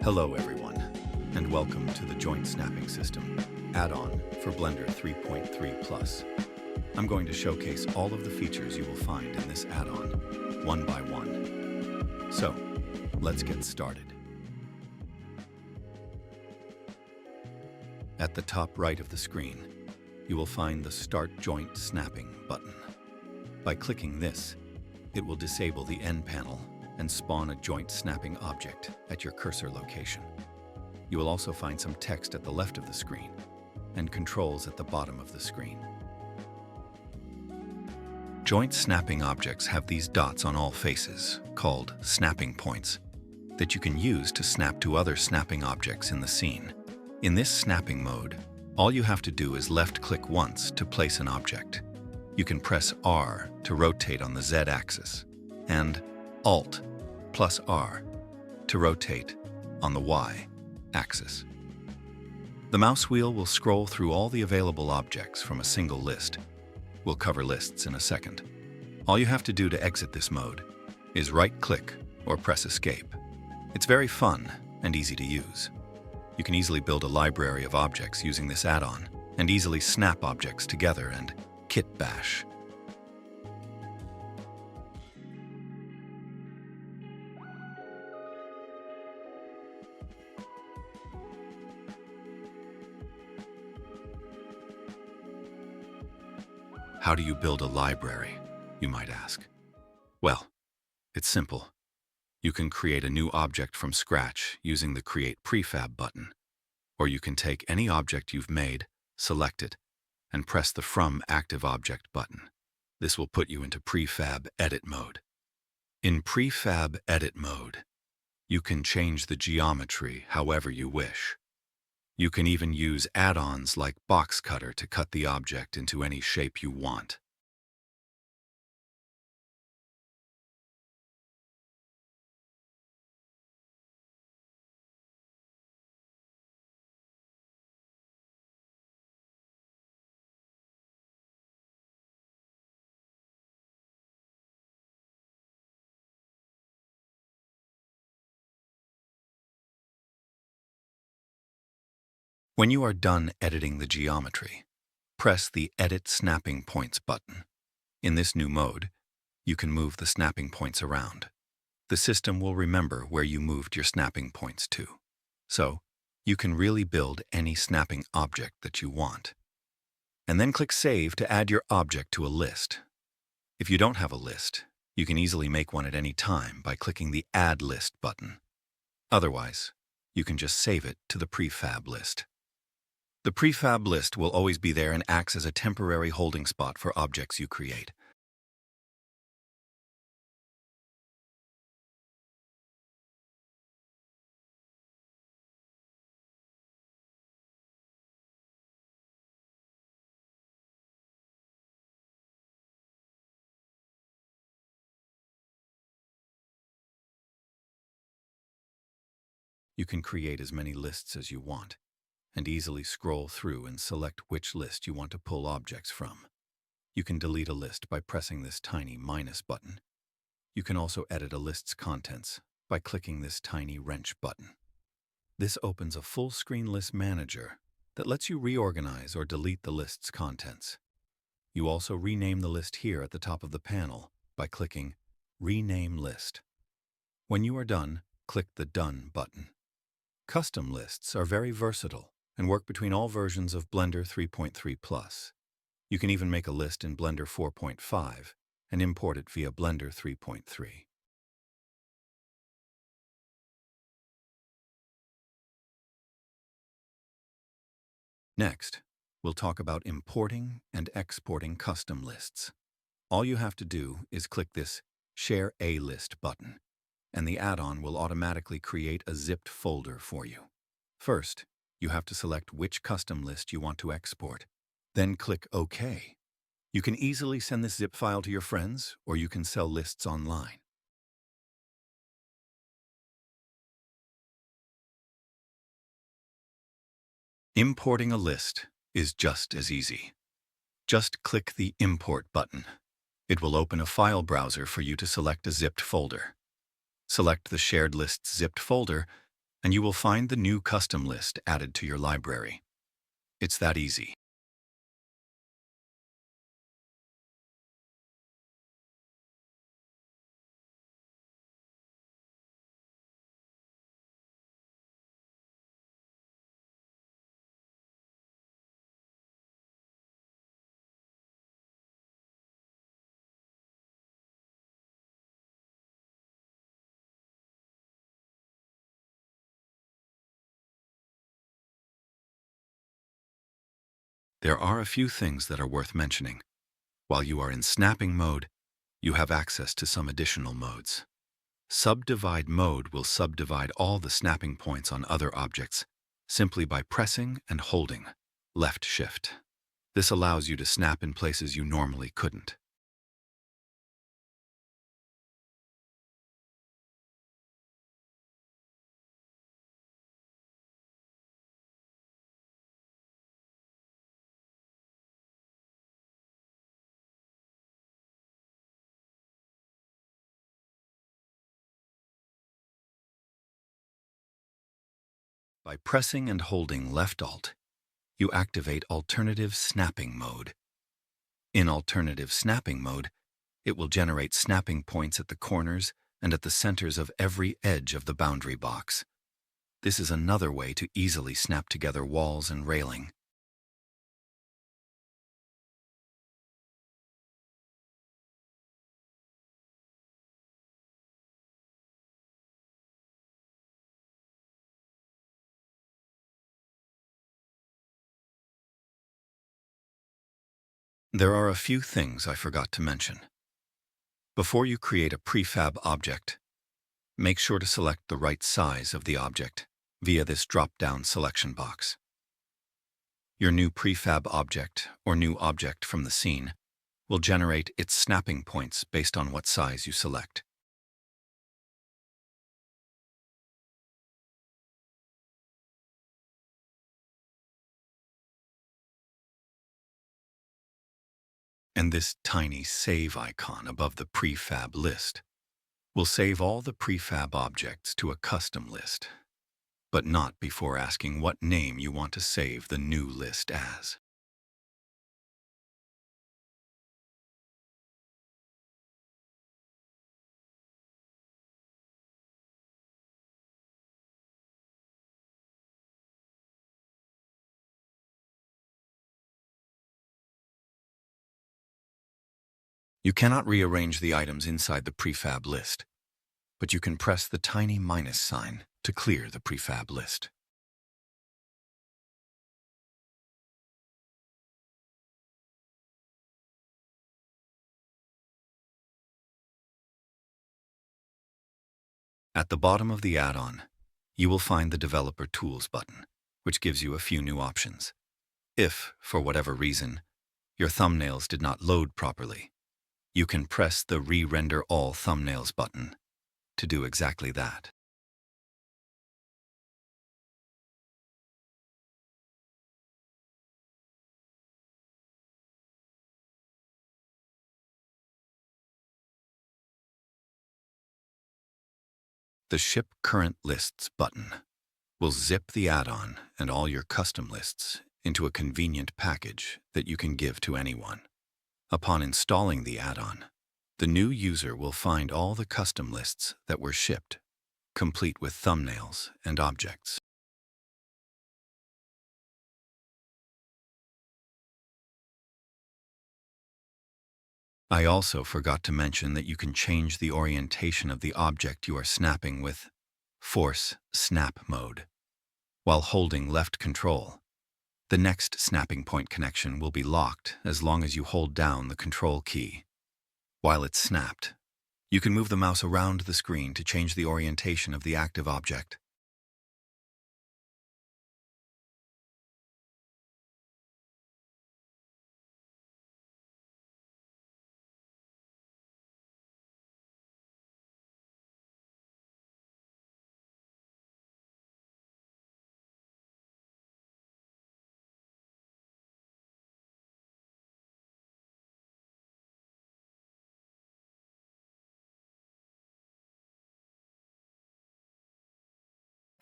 Hello everyone, and welcome to the JointSnapping system, add-on for Blender 3.3 Plus. I'm going to showcase all of the features you will find in this add-on, one by one. So, let's get started. At the top right of the screen, you will find the Start Joint Snapping button. By clicking this, it will disable the end panel and spawn a joint snapping object at your cursor location. You will also find some text at the left of the screen and controls at the bottom of the screen. Joint snapping objects have these dots on all faces, called snapping points, that you can use to snap to other snapping objects in the scene. In this snapping mode, all you have to do is left-click once to place an object. You can press R to rotate on the Z-axis, and Alt plus R to rotate on the Y-axis. The mouse wheel will scroll through all the available objects from a single list. We'll cover lists in a second. All you have to do to exit this mode is right-click or press Escape. It's very fun and easy to use. You can easily build a library of objects using this add-on and easily snap objects together and kitbash. How do you build a library, you might ask? Well, it's simple. You can create a new object from scratch using the Create Prefab button, or you can take any object you've made, select it, and press the From Active Object button. This will put you into Prefab Edit mode. In Prefab Edit mode, you can change the geometry however you wish. You can even use add-ons like Box Cutter to cut the object into any shape you want. When you are done editing the geometry, press the Edit Snapping Points button. In this new mode, you can move the snapping points around. The system will remember where you moved your snapping points to, so you can really build any snapping object that you want. And then click Save to add your object to a list. If you don't have a list, you can easily make one at any time by clicking the Add List button. Otherwise, you can just save it to the prefab list. The prefab list will always be there and acts as a temporary holding spot for objects you create. You can create as many lists as you want, and easily scroll through and select which list you want to pull objects from. You can delete a list by pressing this tiny minus button. You can also edit a list's contents by clicking this tiny wrench button. This opens a full-screen list manager that lets you reorganize or delete the list's contents. You also rename the list here at the top of the panel by clicking Rename List. When you are done, click the Done button. Custom lists are very versatile and work between all versions of Blender 3.3 Plus. You can even make a list in Blender 4.5 and import it via Blender 3.3. Next, we'll talk about importing and exporting custom lists. All you have to do is click this Share a List button, and the add-on will automatically create a zipped folder for you. First, you have to select which custom list you want to export. Then click OK. You can easily send this zip file to your friends, or you can sell lists online. Importing a list is just as easy. Just click the Import button. It will open a file browser for you to select a zipped folder. Select the Shared Lists zipped folder and you will find the new custom list added to your library. It's that easy. There are a few things that are worth mentioning. While you are in snapping mode, you have access to some additional modes. Subdivide mode will subdivide all the snapping points on other objects simply by pressing and holding left shift. This allows you to snap in places you normally couldn't. By pressing and holding left Alt, you activate alternative snapping mode. In alternative snapping mode, it will generate snapping points at the corners and at the centers of every edge of the boundary box. This is another way to easily snap together walls and railing. There are a few things I forgot to mention. Before you create a prefab object, make sure to select the right size of the object via this drop-down selection box. Your new prefab object or new object from the scene will generate its snapping points based on what size you select. And this tiny save icon above the prefab list will save all the prefab objects to a custom list, but not before asking what name you want to save the new list as. You cannot rearrange the items inside the prefab list, but you can press the tiny minus sign to clear the prefab list. At the bottom of the add-on, you will find the Developer Tools button, which gives you a few new options. If, for whatever reason, your thumbnails did not load properly, you can press the Re-render All Thumbnails button to do exactly that. The Ship Current Lists button will zip the add-on and all your custom lists into a convenient package that you can give to anyone. Upon installing the add-on, the new user will find all the custom lists that were shipped, complete with thumbnails and objects. I also forgot to mention that you can change the orientation of the object you are snapping with Force Snap Mode. While holding left control, the next snapping point connection will be locked as long as you hold down the control key. While it's snapped, you can move the mouse around the screen to change the orientation of the active object.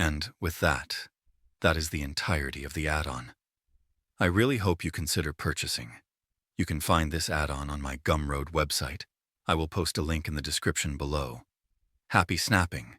And with that, that is the entirety of the add-on. I really hope you consider purchasing. You can find this add-on on my Gumroad website. I will post a link in the description below. Happy snapping!